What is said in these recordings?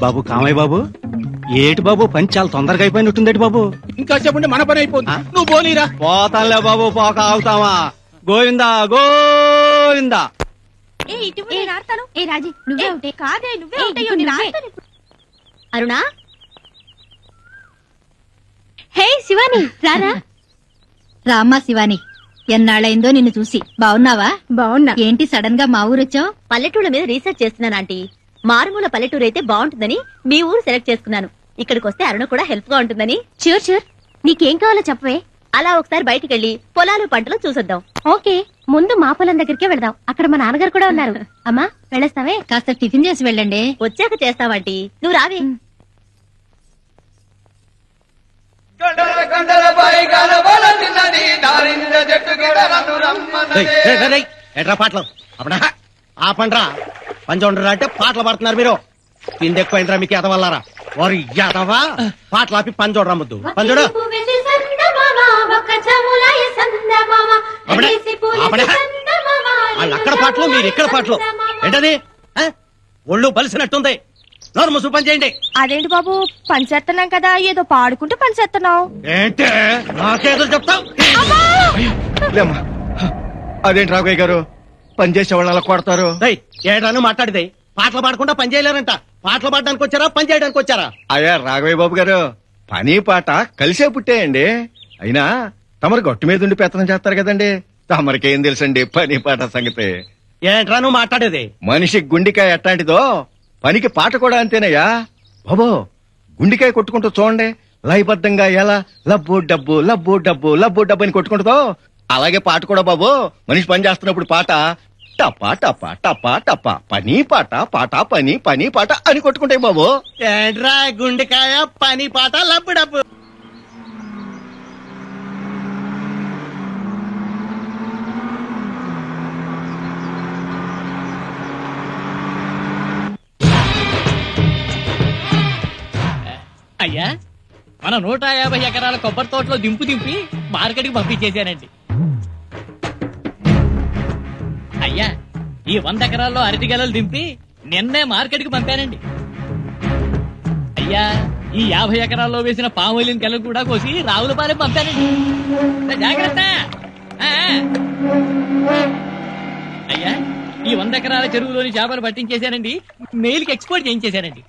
బాబు కామయ్య బాబు, ఏటి బాబు పని చాలా తొందరగా అయిపోయినట్టుందేటి బాబు. ఇంకా చెప్పండి మన పని అయిపోతుంది, నువ్వు పోనీరా. పోతానులే బాబు, పోక ఆగుతావా? గోవిందా గోవిందా. అరుణా, హే శివాని రారా. రామ్మా శివాని, ఎన్నాళ్ళైందో నిన్ను చూసి. బావున్నావా? బావున్నా. ఏంటి సడన్ గా మా ఊరొచ్చావు? పల్లెటూళ్ళ మీద రీసెర్చ్ చేస్తున్నాను ఆంటీ. మారుమూల పల్లెటూరు అయితే బాగుంటుందని మీ ఊరు సెలెక్ట్ చేసుకున్నాను. ఇక్కడికి వస్తే అరుణ కూడా హెల్ప్ గా ఉంటుందని. షూర్ షూర్, నీకేం కావాలో చెప్పవే. అలా ఒకసారి బయటికి వెళ్లి పొలాలు పంటలు చూసొద్దాం. ఓకే, ముందు మా పొలం దగ్గరికే వెళ్దాం. అక్కడ మా నాన్నగారు కూడా ఉన్నారు. అమ్మా వెళ్ళొస్తావే? కాస్త టిఫిన్ చేసి వెళ్ళండి. వచ్చాక చేస్తావంటీ, నువ్వు రావే. ఎట్రా పాటలు అప్పుడా ఆపండ్రా. పంచండ్రా అంటే పాటలు పడుతున్నారు మీరు. తిండి ఎక్కువైందిరా మీకు ఎదవల్లారా. వారు ఎదవా పాటలు ఆపి పని చూడరా ముద్దు. పని చూడు. వాళ్ళు అక్కడ పాటలు, మీరు ఇక్కడ పాటలు. ఏంటది? ఒళ్ళు బలిసినట్టుంది. నోరు ముసుగు పని చేయండి. అదేంటి బాబు, పని చేస్తున్నాం కదా, ఏదో పాడుకుంటూ పని చేస్తున్నావు. ఏంటే నాకేదో చెప్తావు? అదేంటి రాఘవయ్య గారు, పని చేసే వాళ్ళు అలా కొడతారు? ఏడాను మాట్లాడితే పాటలు పాడకుండా పని చేయలేరంట. పాటలు పాడడానికి వచ్చారా, పని చేయడానికి వచ్చారా? అయ్యా రాఘవయ్య బాబు గారు, పని పాట కలిసే పుట్టాయండి. అయినా తమరు గట్టు మీద ఉండి పెత్తనం చేస్తారు కదండి, తమరికేం తెలుసండి పని పాట సంగతి. ఏంట్రా నువ్వు మాట్లాడేది? మనిషి గుండికాయ ఎట్లాంటిదో పనికి పాట కూడా అంతేనయ్యా. బాబో, గుండికాయ కొట్టుకుంటూ చూడండి, లయబద్ధంగా ఎలా లబ్బు డబ్బు లబ్బు డబ్బు లబ్బు డబ్బు అని కొట్టుకుంటుందో, అలాగే పాట కూడా బాబు మనిషి పని చేస్తున్నప్పుడు పాట టపా టపా టపా టపా, పని పాట పాట పని పని పాట అని కొట్టుకుంటాయి బాబు. ఏంట్రా గుండెకాయ పని పాట లబ్బు డబ్బు? అయ్యా, మన 150 ఎకరాల కొబ్బరి తోటలో దింపి మార్కెట్కి పంపించేశానండి. అయ్యా, ఈ 100 ఎకరాల్లో అరటి గెలలు దింపి నిన్నే మార్కెట్కి పంపానండి. అయ్యా, ఈ 50 ఎకరాల్లో వేసిన పామోలిన్ గెలలు కూడా కోసి రావులపాలెం పంపానండి. జాగ్రత్త. అయ్యా, ఈ 100 ఎకరాల చెరువులోని చేపలు పట్టించేశానండి, మెయిల్కి ఎక్స్పోర్ట్ చేయించేశానండి.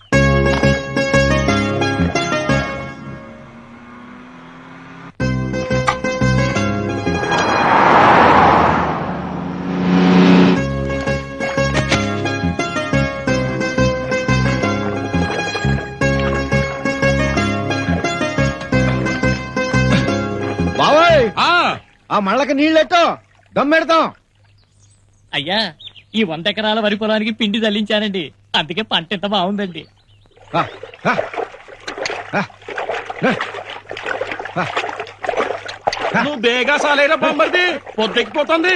బాబాయ్, ఆ మళ్ళకి నీళ్ళెట్టో దమ్మెడతాం. అయ్యా, ఈ 100 ఎకరాల వరి పొలానికి పిండి చల్లించానండి, అందుకే పంట ఎంత బాగుందండి. నువ్వు బేగా సాలేరా బొమ్మది, పొద్దెక్కిపోతుంది.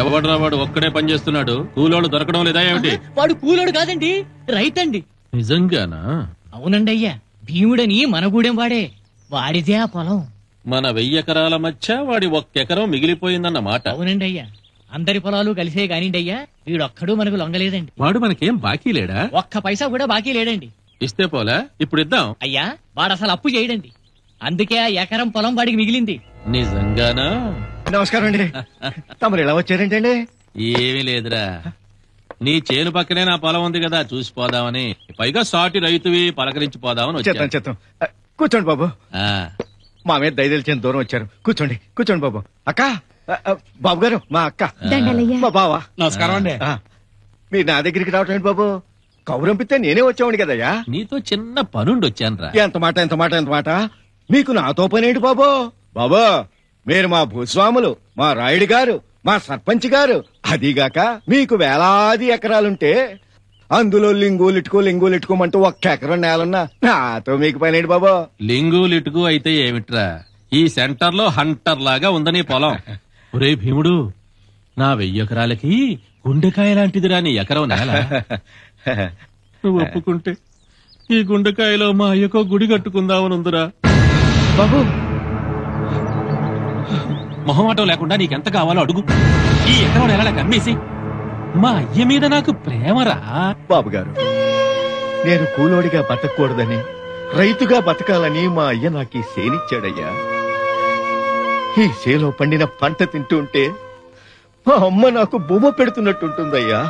ఎవడ్రా వాడు? ఒక్కడే పని చేస్తున్నాడు, కూలోడు దొరకడం లేదా ఏమిటి? వాడు కూలోడు కాదండి, రైతండి. నిజంగానా? అవునండి అయ్యా, భీముడని మన గూడెం వాడే, వాడిదే ఆ పొలం. మన 1000 ఎకరాల మధ్య వాడి 1 ఎకరం మిగిలిపోయిందన్న మాట. అవునండి అయ్యా, అందరి పొలాలు కలిసే కానిండి అయ్యా, వీడొక్కడు మనకు లొంగలేదండి. వాడు మనకేం బాకీ లేడా? ఒక్క పైసా కూడా బాకీ లేడండి. ఇస్తే పోలా, ఇప్పుడు ఇద్దాం. అయ్యా, వాడు అసలు అప్పు చేయడండి, అందుకే ఆ ఎకరం పొలం వాడికి మిగిలింది. నిజంగానా? నమస్కారం అండి. తమరు ఎలా వచ్చారేంటండి? ఏమీ లేదురా, నీ చేను పక్కనే నా పొలం ఉంది కదా, చూసిపోదామని. పైగా సాటి రైతువి, పలకరించి పోదామని చెత్తం. కూర్చోండి బాబు. మా మీద దయదలిచిన దూరం వచ్చారు. కూర్చోండి కూర్చోండి బాబు. అక్క, బాబు గారు మా అక్క, మా బావ. నమస్కారం అండి. మీరు నా దగ్గరికి రావటం ఏంటి బాబు? కౌరంపితే నేనే వచ్చావుండి కదయ్యా. నీతో చిన్న పనుండి వచ్చానురా. ఎంత మాట. మీకు నాతో పనేంటి బాబు? బాబు, మీరు మా భూస్వాములు, మా రాయుడు గారు, మా సర్పంచ్ గారు. అదిగాక మీకు వేలాది ఎకరాలుంటే అందులో లింగులిట్టుకోమంటూ 1 ఎకరం నేలన్నా నాతో మీకు పనేంటి బాబు? లింగులిటుకు అయితే ఏమిట్రా, ఈ సెంటర్ లో హంటర్ లాగా ఉందని పొలం. ఒరే భీముడు, నా 1000 ఎకరాలకి గుండెకాయ లాంటిదిరా నీ ఎకరం నేల. నువ్వు ఒప్పుకుంటే ఈ గుండెకాయలో మా అయ్యకో గుడి కట్టుకుందామనుందిరా. బాబు మొహమాటం లేకుండా నీకెంత కావాలో అడుగు. ఈ ఎకరం ఎలా కమ్మేసి మా అయ్య మీద నాకు ప్రేమరా. బాబు గారు, నేను కూలోడిగా బతకూడదని, రైతుగా బతకాలని మా అయ్య నాకు ఈ సేనిచ్చాడయ్యా. ఈ సేలో పండిన పంట తింటూ ఉంటే మా అమ్మ నాకు బొమ్మ పెడుతున్నట్టుంటుందయ్యా.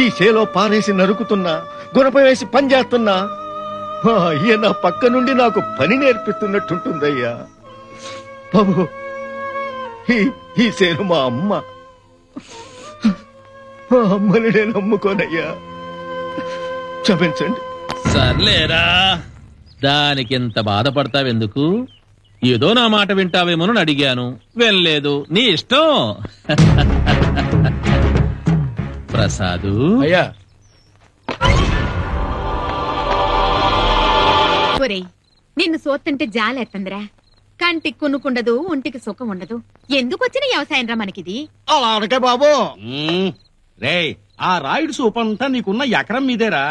ఈ సేలో పారేసి నరుకుతున్నా, గుణప వేసి పని చేస్తున్నా మా అయ్య నా పక్క నుండి నాకు పని నేర్పిస్తున్నట్టుంటుందయ్యా. బాబు, ఈ సేను మా అమ్మ. మా అమ్మని నేను నమ్ముకోనయ్యా, క్షమించండి. సర్లేరా, దానికింత బాధపడతావెందుకు? ఏదో నా మాట వింటావేమోనని అడిగాను, వెళ్ళలేదు, నీ ఇష్టం. ప్రసాదు అయ్యా ఒరేయ్, నిన్ను సోత్తంటే జాలేత్తందిరా. కంటికి కొనుక్కుండదు, ఒంటికి సుఖం ఉండదు. ఎందుకు వచ్చిన వ్యవసాయం రా మనకిది? అలా అనకే బాబు. రేయ్, ఆ రాయుడు సూపంతా నీకున్న ఎకరం మీదేరా.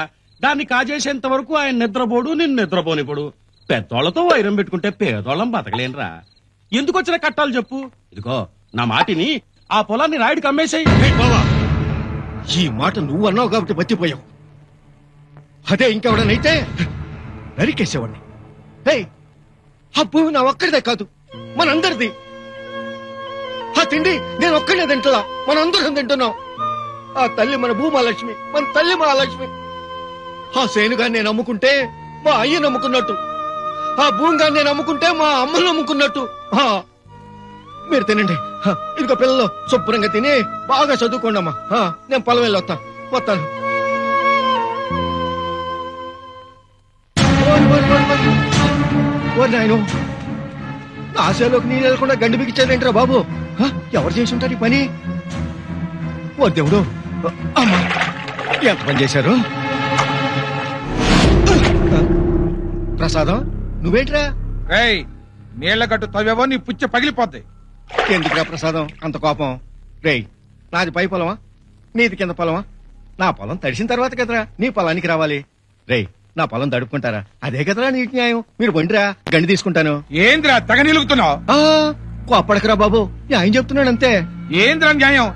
దాన్ని కాజేసేంత వరకు ఆయన నిద్రపోడు, నిన్ను నిద్రపోనిపోడు. పెద్దోళ్లతో వైరం పెట్టుకుంటే పేదోళ్ళం బతకలేనురా. ఎందుకు వచ్చిన కట్టాలు చెప్పు. ఇదిగో నా మాటిని ఆ పొలాన్ని రాయుడికి అమ్మేసాయి. బాబా, ఈ మాట నువ్వు అన్నావు కాబట్టి బతిపోయావు. అదే ఇంకెవడనైతే నరికేసేవాడిని. ఆ భూమి నా ఒక్కడిదే కాదు, మనందరిది. ఆ తిండి నేను ఒక్కడే తింటున్నా, మనందరం తింటున్నాం. ఆ తల్లి మన భూమాలక్ష్మి, మన తల్లి మహాలక్ష్మి. ఆ సేనుగా నేను నమ్ముకుంటే మా అయ్య నమ్ముకున్నట్టు, ఆ భూమిగా నేను నమ్ముకుంటే మా అమ్మ నమ్ముకున్నట్టు. మీరు తినండి. ఇదిగో పిల్లలు శుభ్రంగా తిని బాగా చదువుకోండి అమ్మా. నేను పొలం వెళ్ళి వస్తాను. నాయను, ఆశలోకి నేను వెళ్ళకుండా గండి బిగించారేంట్రా బాబు? ఎవరు చేసి ఉంటారు ఈ పని? ఓ దేవుడు, అమ్మా ఎంత పని చేశారు? ప్రసాదం, నువ్వేంట్రా? నీళ్ల గట్టు తవ్వేవో నీ పుచ్చ పగిలిపోద్ది. ఎందుకురా ప్రసాదం అంత కోపం? రేయ్, నాది పై పొలమా, నీది కింద పొలమా? నా పొలం తడిసిన తర్వాత కదరా నీ పొలానికి రావాలి. రేయ్, నా పొలం తడుపుకుంటారా? అదే కదరా నీటి న్యాయం. మీరు బండిరా, గండి తీసుకుంటాను. ఏంద్రా తెగ నిలుగుతున్నావు? కోప్పడకరా బాబు, న్యాయం చెప్తున్నాడు అంతే. ఏంద్రా న్యాయం?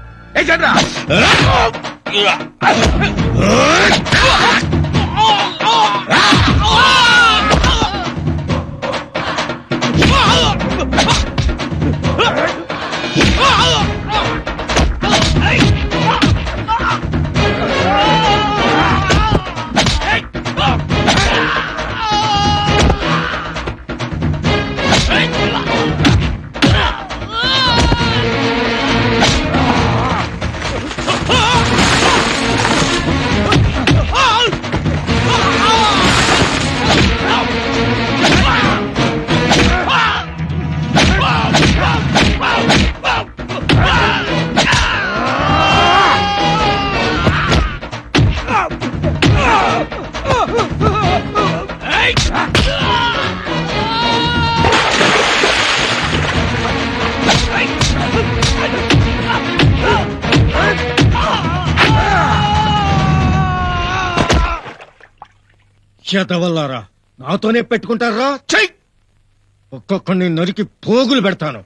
చేతవల్లారా, నాతోనే పెట్టుకుంటారా? చెయ్, ఒక్కొక్కడిని నరికి పోగులు పెడతాను.